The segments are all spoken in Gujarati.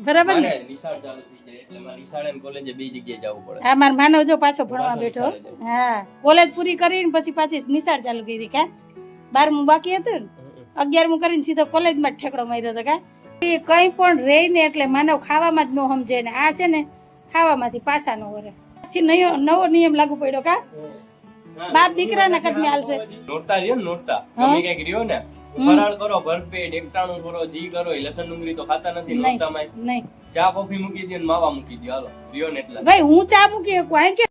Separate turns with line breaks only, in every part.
બરાબર ને
નિશાળ ચાલુ થઈ જાય એટલે મારે નિશાળ અને કોલેજે બે જગ્યાએ જવું પડે.
હા મારો માનવ જો પાછો ભણવા બેઠો. હા કોલેજ પૂરી કરીને પછી પાછી નિશાળ ચાલુ કરી કા 12મું બાકી હતું ને 11મું કરીને સીધો કોલેજમાં જ ઠેકડો માર્યો હતો કા. કઈ પણ રહી ને એટલે માનવ ખાવામાં જ ન સમજે ને આ છે ને ખાવામાંથી પાછા ન વરે. નવો નિયમ લાગુ પડ્યો કા બાપ દીકરાના કદમે હાલશે.
નોરતા રહ્યો ને નોરતા ગમે કઈક રહ્યો ને ફરાળ કરો ભરપેટ એકટાણું કરો જી કરો લસણ ડુંગળી તો ખાતા નથી નોરતામાં.
નહીં
ચા કોફી મૂકી દો ને માવા મૂકી દો હાલો રહ્યો ને એટલા.
ભાઈ હું ચા મૂકી શકું આ કે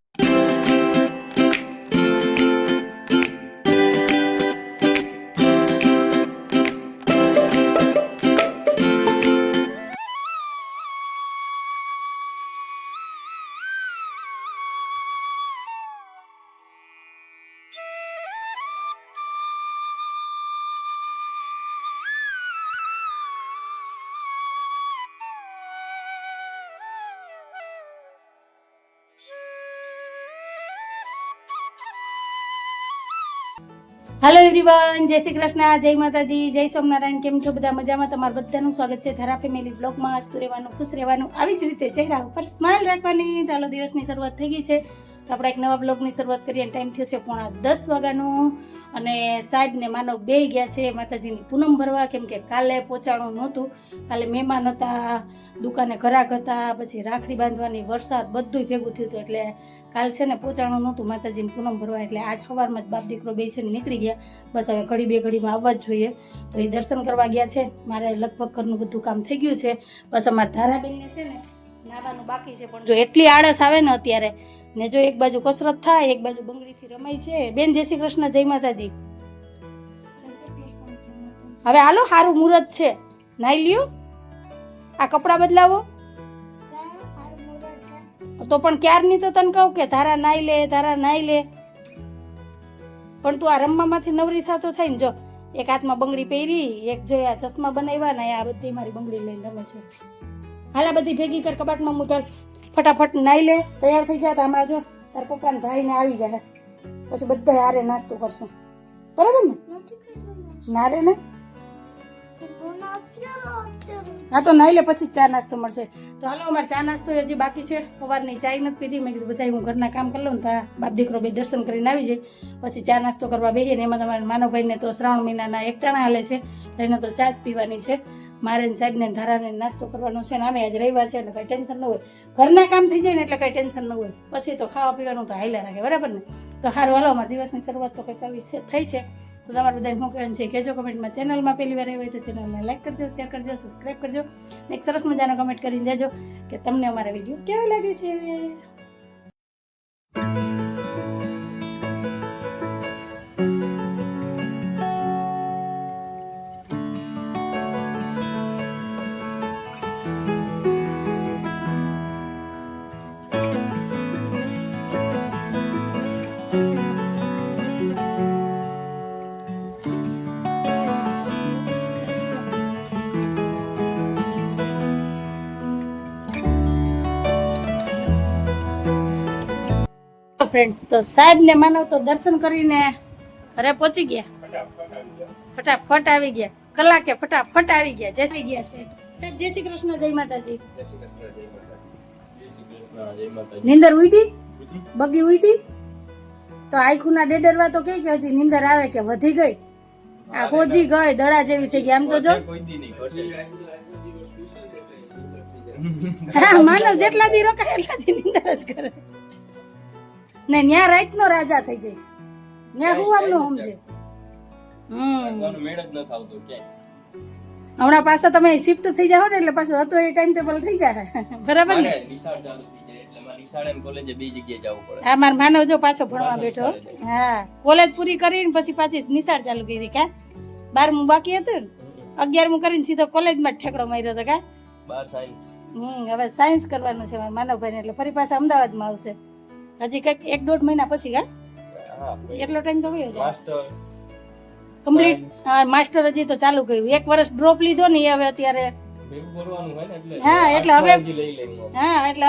હેલો એવરીવન, જય શ્રી કૃષ્ણ, જય માતાજી, જય સોમનારાયણ. કેમ છો બધા? મજામાં? તમારું બધાનું સ્વાગત છે ધારા ફેમિલી બ્લોગમાં. હસતું રહેવાનું, ખુશ રહેવાનું, આવી જ રીતે ચહેરા ઉપર સ્માઇલ રાખવાની. ચાલો દિવસની શરૂઆત થઈ ગઈ છે તો આપણે એક નવા બ્લોગની શરૂઆત કરીએ. ટાઈમ થયો છે 9:10 વાગ્યાનો અને સાહેબ ને માનવ બે ગયા છે માતાજીની પૂનમ ભરવા, કેમ કે કાલે પહોંચાણું નહોતું. કાલે મહેમાન હતા, દુકાને ઘરાક હતા, પછી રાખડી બાંધવાની, વરસાદ બધું ભેગું થયું હતું એટલે કાલ છે ને પહોંચાણું નહોતું માતાજીની પૂનમ ભરવા. એટલે આજ સવારમાં જ બાપ દીકરો બે છે ને નીકળી ગયા. બસ હવે ઘડી બે ઘડીમાં આવવા જ જોઈએ. તો એ દર્શન કરવા ગયા છે. મારે લગભગ ઘરનું બધું કામ થઈ ગયું છે. બસ અમારા ધારાબેનને છે ને નાવાનું બાકી છે, પણ જો એટલી આળસ આવે ને અત્યારે ને જો એક બાજુ કસરત થાય, એક બાજુ બંગડીથી રમાય છે. બેન જય શ્રી કૃષ્ણ, જય માતાજી. હવે હાલો, સારું મુહૂર્ત છે, નાઈ લ્યો, આ કપડાં બદલાવો. તો પણ ક્યારની તો તને કહું કે તારા નાઈ લે, તારા નાઈ લે, પણ તું આ રમવામાંથી નવરી થતો થાય ને. જો એક હાથમાં બંગડી પહેરી, એક જો આ ચશ્મા બનાવ્યા ને આ બધી મારી બંગડી લઈને રમે છે. હાલા બધી ભેગી કર કબાટમાં મૂક, ફટાફટ નાઈ લે, તૈયાર થઈ જાય. તો હમણાં જો તાર પપ્પા ને ભાઈ ને આવી જાય, પછી બધા હારે નાસ્તો કરશું, બરાબર ને? ના રે ને, હા તો નાઈ લે, પછી ચા નાસ્તો મળશે. તો હાલો, અમારે ચા નાસ્તો હજી બાકી છે. સવારની ચાય નથી પીધી. મેં કીધું બધા હું ઘરના કામ કરી લઉં ને તો બાપ દીકરો બે દર્શન કરીને આવી જાય, પછી ચા નાસ્તો કરવા બેસીએ ને. એમાં તમારા માનવભાઈને તો શ્રાવણ મહિનાના એકટાણા હાલે છે, એને તો ચા જ પીવાની છે. મારે સાહેબને ધારાને નાસ્તો કરવાનો છે ને આમે આજે રવિવાર છે એટલે કંઈ ટેન્શન ન હોય. ઘરના કામ થઈ જાય ને એટલે કંઈ ટેન્શન ન હોય. પછી તો ખાવા પીવાનું તો હાઈલા રાખે, બરાબર ને? તો સારું હાલો, અમારા દિવસની શરૂઆત તો કંઈક આવી થઈ છે. તો તમારે બધા શું કહેવાનું છે કહેજો કમેન્ટમાં. ચેનલમાં પહેલી વાર હોય તો ચેનલને લાઈક કરજો, શેર કરજો, સબસ્ક્રાઈબ કરજો ને એક સરસ મજાનો કમેન્ટ કરીને દેજો કે તમને અમારા વિડીયો કેવા લાગે છે. ફ્રેન્ડ, તો સાહેબ ને માનવ તો દર્શન કરીને ઘરે પહોંચી ગયા, ફટાફટ આવી ગયા, કલાકે ફટાફટ આવી ગયા. જય શ્રી ગયા છે સાહેબ. જય શ્રી કૃષ્ણ, જય માતાજી. નીંદર ઉડી, બગી ઉડી તો આખુના ડેડરવા તો કે હજી નીંદર આવે કે વધી ગઈ, આ હોજી ગઈ, દડા જેવી થઈ ગઈ. આમ તો જો હા, માનવ જેટલા દી રોકાય એટલા દી નીંદર જ કરે ને. ન્યા રાત નો રાજા થઈ જાય, ન્યા હું આમનું સમજે. હમણાં પાછા તમે શિફ્ટ થઈ જાઓ ને એટલે પાછું હતો એ ટાઈમ ટેબલ થઈ જાય, બરાબર ને? હા મારા માનવ જો પાછો ભણવા બેઠો. હા કોલેજ પૂરી કરીને પછી પાછી નિશાળ ચાલુ કરી કા. 12મું બાકી હતું ને 11મું કરીને સીધો કોલેજમાં જ ઠેકડો માર્યો હતો કા. હવે સાયન્સ કરવાનું છે મારા માનવભાઈ ને, એટલે ફરી પાછા અમદાવાદમાં આવશે. હજી કઈક 1-1.5 મહિના પછી કા, એટલો ટાઈમ તો વયો જાય. કમ્પ્લીટ માસ્ટર હજી તો ચાલુ કર્યું. 1 વર્ષ ડ્રોપ લીધો ને હવે અત્યારે. હા એટલે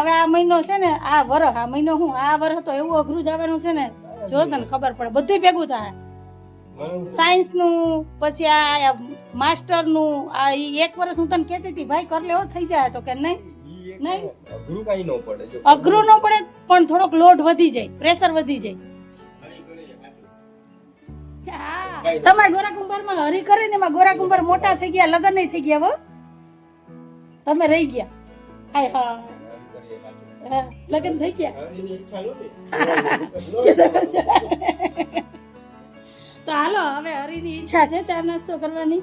હવે આ મહિનો છે ને, આ મહિનો હું આ વર્ષ તો એવું અઘરું જવાનું છે ને, જો તને ખબર પડે બધું ભેગું થાય. સાયન્સનું પછી આ માસ્ટરનું આ ઈ 1 વર્ષ હું તને કહેતી હતી ભાઈ કર લેવો થઈ જાય તો કે નહીં નહીં
અઘરું કાંઈ ન પડે જો
અઘરું ન પડે પણ થોડોક લોડ વધી જાય પ્રેશર વધી જાય હા તમારા ગોરા કુંભારમાં હરી કરે ને એમાં ગોરા કુંભાર મોટા થઈ ગયા લગન નહીં થઈ ગયા હો તમે રહી ગયા હાય હા હા, લગન થઈ ગયા
હરીની ઈચ્છા નહોતી.
તો હાલો હવે હરીની ઈચ્છા છે ચા નાસ્તો કરવાની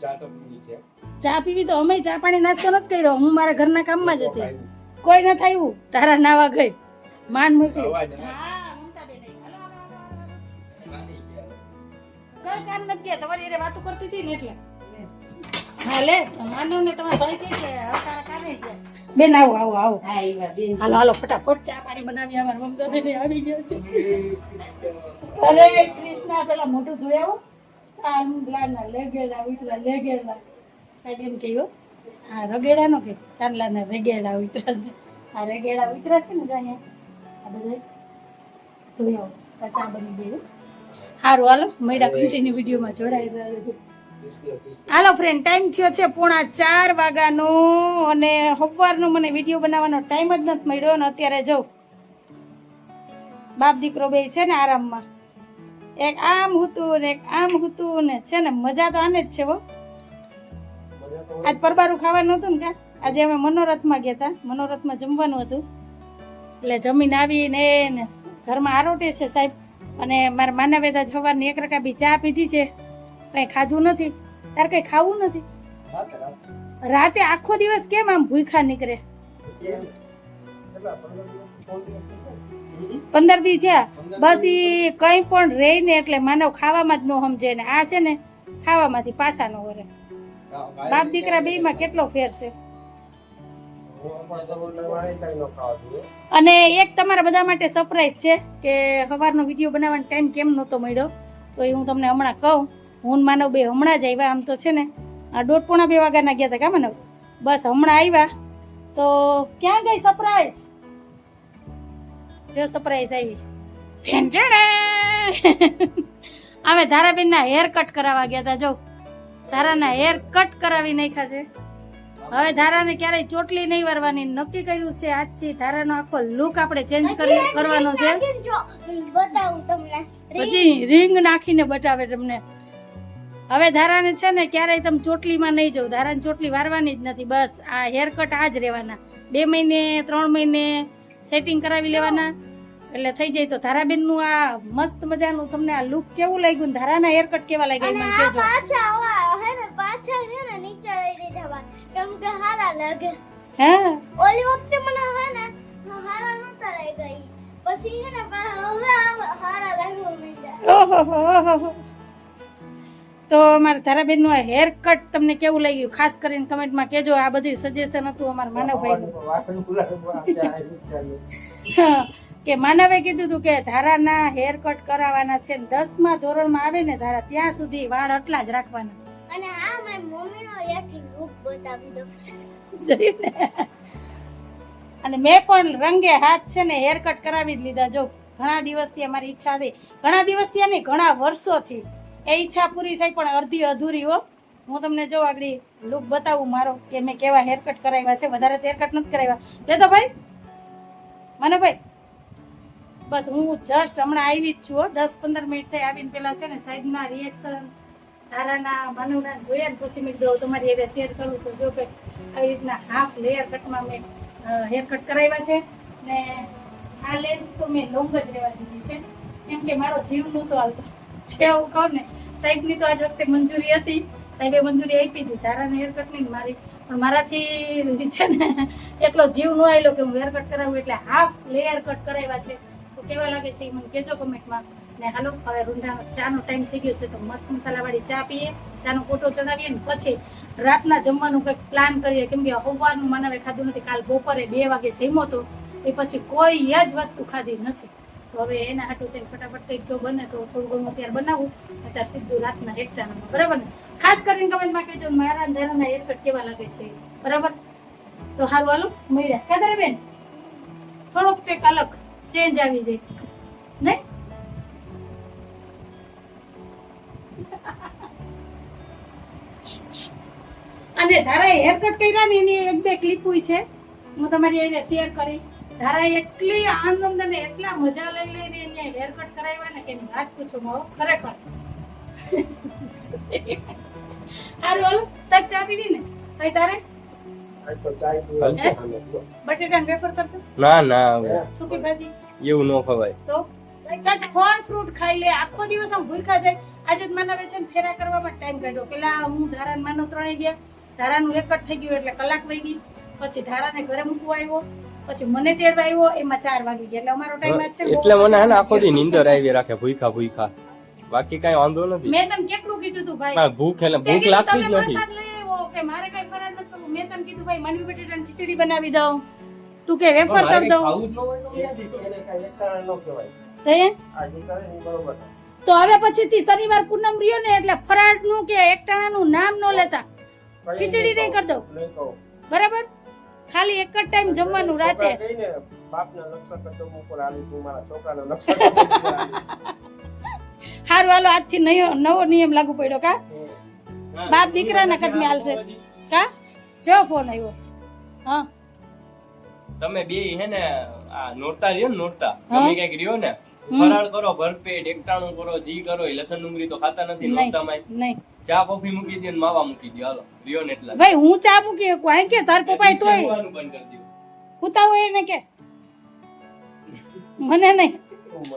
ચા તો પીવી છે.
ચા પીવી તો અમે ચા પાણી નાસ્તો નથી કર્યો હું મારા ઘરના કામમાં જ હતી કોઈ નથી આવ્યું તારા નાવા ગઈ માંડ મોકલી
અવાજ આવે.
હા મમતાબેન આવી. હાલો, હાલો, હાલો, હાલો.
કાની ગયા.
કઈ કામ નથી ગયા તમારી હારે વાતો કરતી હતી ને એટલે હા લે માનવ ને તમારા ભાઈ કહે છે હવે તારા કાને ગયા બેન આવો આવો આવો હાલો હાલો ફટાફટ ચા પાણી બનાવી અમારા મમતા બેન આવી ગયા છે અરે કૃષ્ણ પેલા મોટું ધોઈ આવો ચાંદલાના લેગેડા ઉતરા લેગેડા સાહેબ એમ કહ્યું આ રગેડાનો કે ચાંદલાના રેગેડા ઉતરા છે આ રેગેડા ઉતરા છે ને જો અહીંયા આ બધા ધોઈ આવો આ ચા બની ગઈ સારું હાલો મળ્યા કન્ટિન્યુ વિડીયોમાં જોડાઈ રહેજો હાલો ફ્રેન્ડ ટાઈમ થયો છે 3:45 વાગ્યાનો અને સવારનો મને વિડીયો બનાવવાનો ટાઈમ જ નથી મળ્યો ને અત્યારે જો બાપ દીકરો બે છે ને આરામમાં એક આમ હતું ને એક આમ હતું ને છે ને મજા તો આને જ છે હો આજ પરબારું ખાવાનું હતું ને આજે અમે મનોરથમાં ગયા હતા મનોરથમાં જમવાનું હતું એટલે જમીન આવીને ને ઘરમાં આરોટે છે સાહેબ અને મારા માનવેદા સવારની 1 રકાબી ચા પીધી છે કઈ ખાધું નથી તારે કઈ ખાવું નથી રાતે આખો દિવસ કેમ આમ ભૂખા નીકળે 15 દી થયા બસ ઈ કઈ પણ રહી ને એટલે માનવ ખાવામાં જ ન સમજે ને આ છે ને ખાવામાંથી પાછા ન વરે બાપ દીકરા બે માં કેટલો ફેર છે અને એક તમારા બધા માટે સરપ્રાઈઝ છે કે સવારનો વિડીયો બનાવવાનો ટાઈમ કેમ નહોતો મળ્યો તો એ હું તમને હમણાં કહું હું ને માનવ બે હમણાં જ આવ્યા આમ તો છે ને 1:30-2 વાગ્યાના ગયા હતા કા માનવ બસ હમણાં આવ્યા તો ક્યાં ગઈ સરપ્રાઈઝ જો સરપ્રાઈઝ આવી અમે ધારાબેનના હેર કટ કરાવવા ગયા હતા જો ધારાના હેર કટ કરાવી નાખ્યા છે હવે ધારાને ક્યારેય ચોટલી નહીં વારવાની નક્કી કર્યું છે આજથી ધારાનો આખો લુક આપણે ચેન્જ કરવાનો છે પછી રિંગ નાખીને બતાવે તમને હવે ધારાને છે ને ક્યારેય તમે ચોટલીમાં નહીં જાવ ધારાને ચોટલી વારવાની જ નથી બસ આ હેર કટ આ જ રહેવાના 2 મહિને 3 મહિને સેટિંગ કરાવી લેવાના એટલે થઈ જાય તો ધારાબેનનું આ મસ્ત મજાનું તમને આ લુક કેવું લાગ્યું ને ધારાના હેર કટ કેવા લાગ્યા મને કહેજો
પાછા હે ને નીચે લઈ દીધા કેમ કે હારા લાગે
હા
ઓલી વખતે મને હે ને હારા નતા લઈ ગઈ પછી હે ને હવે હારા લાગવા માંડ્યા
ઓહો તો અમારા ધારાબેનનું આ હેર કટ તમને કેવું લાગ્યું ખાસ કરીને કમેન્ટમાં કહેજો આ બધી સજેશન હતું અમારા માનવભાઈનું કે માનવે કીધું હતું કે ધારાના હેર કટ કરાવવાના છે 10મા ધોરણમાં આવે ને ધારા ત્યાં સુધી વાળ આટલા જ રાખવાના
અને આ મારી મમ્મીનો એક લુક બતાવી દો
જોયું ને અને મેં પણ રંગે હાથ છે ને હેર કટ કરાવી જ લીધા જો ઘણા દિવસથી અમારી ઈચ્છા હતી ઘણા દિવસથી નહીં ઘણા વર્ષોથી એ ઈચ્છા પૂરી થઈ પણ અડધી અધૂરી હો હું તમને જો આગળ લુક બતાવું મારો કે મેં કેવા હેર કટ કરાવ્યા છે વધારે હેર કટ નથી કરાવ્યા લેતો ભાઈ મને ભાઈ બસ હું જસ્ટ હમણાં આવી જ છું 10-15 મિનિટ થઈ આવીને પેલા છે ને સાહેબના રિએક્શન ધારાના માનવના જોયા ને પછી મેં કીધું તમારી એને શેર કરું તો જો કે આવી રીતના હાફ લેયર કટમાં મેં હેર કટ કરાવ્યા છે ને આ લેન્થ તો મેં લોંગ જ રહેવા દીધી છે કેમ કે મારો જીવ નહોતો હાલતો છે એવું કહું ને સાહેબની તો આજ વખતે મંજૂરી હતી સાહેબે મંજૂરી આપી હતી ધારાને હેર કટની મારી પણ મારાથી છે ને એટલો જીવ ન આવેલો કે હું હેર કટ કરાવું એટલે હાફ લેયર કટ કરાવ્યા છે તો કેવા લાગે છે એ મને કહેજો કમેન્ટમાં ને હાલો હવે રૂંધાનો ચાનો ટાઈમ થઈ ગયો છે તો મસ્ત મસાલાવાળી ચા પીએ ચાનો કોટો ચડાવીએ ને પછી રાતના જમવાનું કંઈક પ્લાન કરીએ કેમ કે સવારનું માનવે ખાધું નથી કાલ બપોરે 2 વાગે જમ્યો તો એ પછી કોઈ જ વસ્તુ ખાધી નથી તો હવે એના હાટું થઈને ફટાફટ કંઈક જો બને તો થોડું ઘણું અત્યારે બનાવું અત્યારે સીધું રાતના એકટાણામાં બરાબર ને ખાસ કરીને કમેન્ટમાં કહેજો મારા ધારાના હેરકટ કેવા લાગે છે બરાબર તો સારું હાલો મળ્યા કાદરે બેન થોડોક કંઈક અલગ ચેન્જ આવી જાય નહીં ધારાએ હેર કટ કર્યા ને એની એક બે ક્લિપ છે, હું તમારી એને શેર કરી. ધારાએ એટલી આનંદ અને એટલા મજા લઈ લઈને એને હેર કટ કરાવ્યા ને કે એની વાત પૂછો માવો ખરેખર. હારું હાલો સાહેબ ચા પીવી ને ભાઈ તારે બટેટા વેફર કરતો
ના ના
સૂકી ભાજી
એવું ન ખવાય.
તો કંઈક ફળ ફ્રૂટ ખાઈ લે. આખો દિવસ આમ ભૂખ્યા જાય. આજે જ માનવે છે ને ફેરા કરવામાં ટાઈમ કાઢ્યો. પેલા હું ધારા માનો 3 ગયા, ધારાનું એક જ થઈ ગયું એટલે કલાક વહી ગઈ. પછી ધારાને ઘરે મૂકવા આવ્યો, પછી મને તેડવા આવ્યો, એમાં 4 વાગી ગયા. એટલે અમારો ટાઈમ જ છે.
એટલે મને હે ને આખો દી નીંદર આવી રાખે ભૂખા. બાકી કઈ વાંધો નથી.
મેં તને કેટલું કીધું તું ભાઈ?
ભૂખ લાગતી જ નથી.
પ્રસાદ લઈ આવ્યો કે મારે કઈ ફરાળ નથી કરવું. મેં તને કીધું ભાઈ માંડવી બટેટાની ખીચડી બનાવી દઉં, તું કે વેફર કરી દઉં. તો હવે પછીથી શનિવાર પૂનમ રહ્યો ને એટલે ફરાળ નું કે એકટાણાનું નામ ન લેતા, ખીચડી નહીં કરી દઉં, બરાબર? ખાલી એક જ ટાઈમ જમવાનું રાતે. હારું હાલો આજથી નવો નિયમ લાગુ પડ્યો કા? બાપ દીકરાના કદમે હાલશે કા? જો ફોન આવ્યો. હા
તમે બે હે ને આ નોરતા રહ્યો ને નોરતા તમે કઈક રહ્યો ને ફરાળ કરો ભરપેટ એકટાણું કરો જી કરો લસણ ડુંગળી તો ખાતા નથી નોરતામાં.
નહીં
ચા કોફી મૂકી દે ને માવા મૂકી દે હાલો રહ્યો ને એટલા.
ભાઈ હું ચા મૂકી શકું આઈ કે તાર પપ્પાએ તોય
બંધ કરી દો
હુતા હોય એને કે મને નહીં.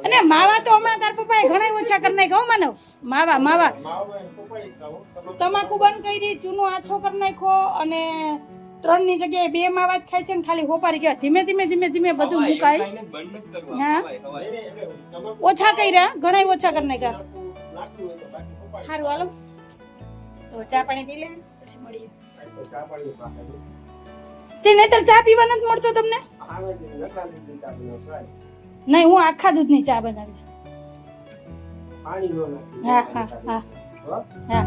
અને માવા તો હમણાં તાર પપ્પાએ ઘણા ઓછા કરી નાખ્યા માનવ. માવા તમાકુ બંધ કરી, ચૂનો આછો કરી નાખ્યો અને 3 ની જગ્યાએ 2 માવા જ ખાય છે ને ખાલી હોપારી ગયા. ધીમે ધીમે બધું મુકાય. હા ઓછા કર્યા, ઘણા ઓછા કરી નાખ્યા. સારું હાલો તો ચા પાણી પી લે પછી મળીએ. તે નહીતર ચા પીવા નથી મળતો તમને? નહીં હું આખા દૂધની ચા બનાવી. હા હા હા હા.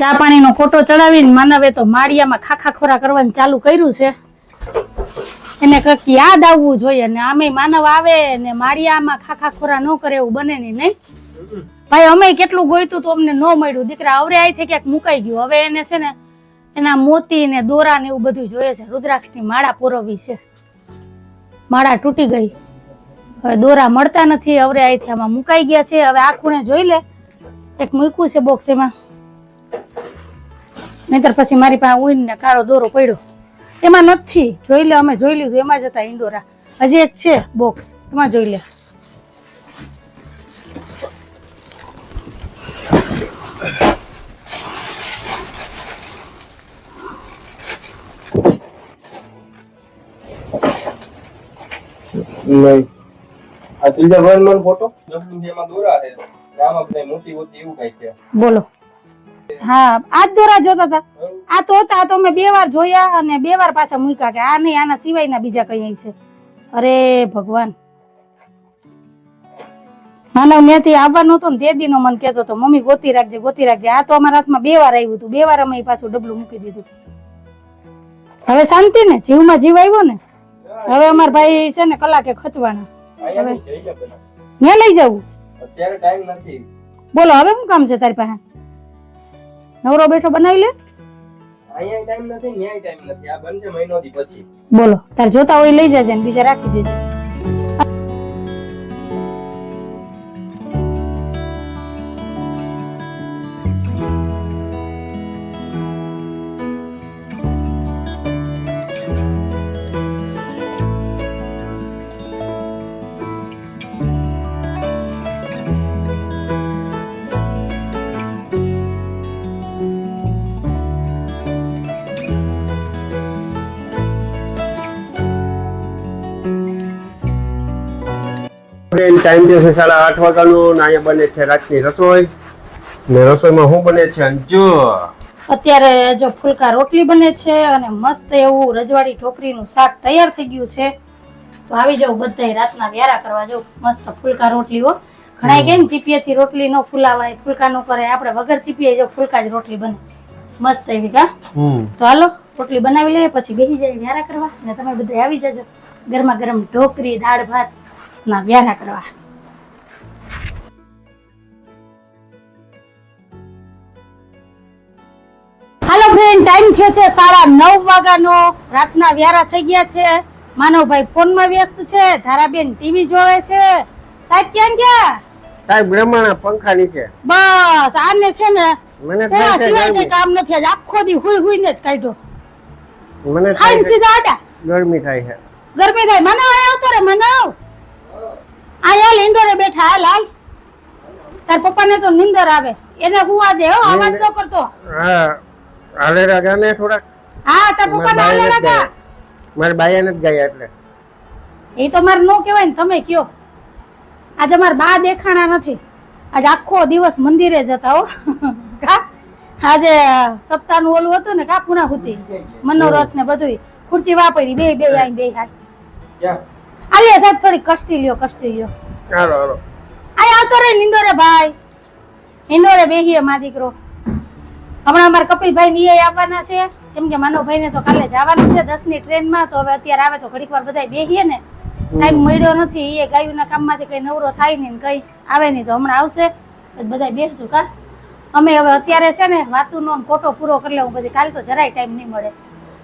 ચા પાણીનો કોટો ચડાવીને માનવે તો માળિયામાં ખાખા ખોરા કરવાનું ચાલુ કર્યું છે. એને કંઈક યાદ આવવું જોઈએ ને આમે માનવ આવે ને માળિયામાં ખાખા ખોરા ન કરે એવું બને નહીં. ભાઈ અમે કેટલું ગોઈતું તો અમને ન મળ્યું. દીકરા અવરે આઈ ક્યાંક મુકાઈ ગયું. હવે એને છે ને એના મોતી ને દોરા ને એવું બધું જોઈએ છે. રુદ્રાક્ષની માળા પોરવવી છે, માળા તૂટી ગઈ, હવે દોરા મળતા નથી. અવરે આઈથી આમાં મુકાઈ ગયા છે. હવે આ ખૂણે જોઈ લે, એક મૂક્યું છે બોક્સ એમાં, નહીતર પછી મારી પાસે ઉઈન ને કાળો દોરો પડ્યો એમાં નથી. જોઈ લે, અમે જોઈ લીધું એમાં જતા ઇન્ડોરા. હજી એક છે બોક્સ એમાં જોઈ લે.
નહીં આ ત્રીજા વર્ણનો ફોટો એમાં દોરા છે આમાં બધા મોટી એવું કઈ છે.
બોલો. હા આ જ દોરા જોતા હતા. આ તો હતા, તો મેં 2 વાર જોયા અને 2 વાર પાછા મૂક્યા કે આ નહીં, આના સિવાયના બીજા કઈ છે. અરે ભગવાન, માનવ ત્યાંથી આવવાનો હતો ને તે દીનો મને કહેતો હતો મમ્મી ગોતી રાખજે. આ તો અમારા હાથમાં 2 વાર આવ્યું હતું. 2 વાર અમે પાછું ડબલું મૂકી દીધું. હવે શાંતિ ને, જીવમાં જીવ આવ્યો ને. હવે અમારા ભાઈ છે ને કલાકે ખચવાના. હવે ત્યાં લઈ જવું
અત્યારે ટાઈમ નથી.
બોલો હવે શું કામ છે તારી પાસે? નવરો બેઠો બનાવી લે.
અહીંયા ટાઈમ નથી, ન્યાય ટાઈમ નથી. આ બનશે મહિનોથી પછી.
બોલો તાર જોતા હોય લઈ જજે ને બીજા રાખી દેજે.
ટાઈમ થયો છે 8:30 વાગ્યાનો ને અહીંયા બને છે રાતની રસોઈ ને રસોઈમાં શું બને છે અંજુ?
અત્યારે જો ફુલકા રોટલી બને છે અને મસ્ત એવું રજવાડી ઢોકરીનું શાક તૈયાર થઈ ગયું છે. તો આવી જાવ બધાય રાતના વ્યારા કરવા. જો મસ્ત ફુલકા રોટલીઓ. ઘણા કે ચીપિયાથી રોટલી ન ફુલાવાય, ફુલકા ન કરે, આપણે વગર ચીપિયે જો ફુલકા જ રોટલી બને મસ્ત એવી. કા તો હાલો રોટલી બનાવી લઈએ, પછી બેસી જાય વ્યારા કરવા. અને તમે બધા આવી જજો ગરમા ગરમ ઢોકરી દાળ ભાત ના વ્યારા કરવા. હાલો ફ્રેન્ડ, ટાઈમ થયો છે 9:30 વાગ્યાનો. રાતના વ્યારા થઈ ગયા છે. માનવભાઈ ફોનમાં વ્યસ્ત છે, ધારાબેન ટીવી જોવે છે. સાહેબ ક્યાં ગયા?
સાહેબ બ્રહ્માના પંખા નીચે.
બસ આને છે ને
મને
એના
થાય છે
સિવાય કઈ
ગરમી.
કામ નથી. આજ આખો દી હુઈ હુઈને જ કાઢ્યો.
મને થાય
ખાઈને
છે
સીધા આટા.
ગરમી થાય છે.
ગરમી થાય. માનવ આય આવતો રે માનવ. આયા લીંડોરે બેઠા. હાલ હાલ. તાર પપ્પાને તો નીંદર આવે, એને હુવા દે હો, અવાજ ન કરતો.
હા હાલે રાજા ને થોડાક.
હા તાર પપ્પાને હાલે લાગા.
મારા બાયા નથી ગયા એટલે.
એ તો મારે નો કહેવાય ને, તમે કયો. આજે મારા બા દેખાણા નથી. આજે આખો દિવસ મંદિરે જતા હો. કા આજે સપ્તાહનું ઓલું હતું ને, કા પૂર્ણાહુતિ મનોરથ ને બધું. ખુરચી વાપરી બે આઈ બે હાથ. આલે સાહેબ થોડી કષ્ટી લ્યો, કષ્ટી લ્યો.
હાલો હાલો.
આય આવતો રે નિંદોરે ભાઈ. નિંદોરે બેહીએ મા દીકરો. હમણાં અમારા કપિલભાઈ ની આવવાના છે, કેમ કે માનવભાઈ ને તો કાલે જવાનું છે 10 ની ટ્રેનમાં. તો હવે અત્યારે આવે તો ઘડીક વાર બધા બેહીએ ને. ટાઈમ મળ્યો નથી. એ ગાયુના કામમાંથી કઈ નવરો થાય નહીં ને કઈ આવે નહીં. તો હમણાં આવશે બધા બેસશું. કા અમે હવે અત્યારે છે ને વાતુનો કોટો પૂરો કરી લેવું, પછી કાલે તો જરાય ટાઈમ નહીં મળે.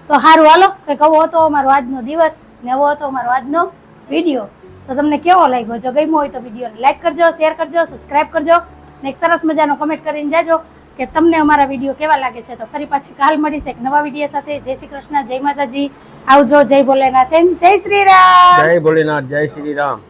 તો સારું હાલો, કંઈક આવો હતો અમારો આજનો દિવસ ને એવો હતો અમારો આજનો વિડીયો. તો તમને કેવો લાગ્યો? જો ગમ્યો હોય તો વિડીયોને લાઈક કરજો, શેર કરજો, સબસ્ક્રાઈબ કરજો ને એક સરસ મજાનો કમેન્ટ કરીને જાજો કે તમને અમારા વિડીયો કેવા લાગે છે. તો ફરી પાછી કાલ મળીશ એક નવા વિડીયો સાથે. જય શ્રી કૃષ્ણ, જય માતાજી, આવજો, જય ભોલેનાથ, જય શ્રી રામ.
જય ભોલેનાથ, જય શ્રી રામ.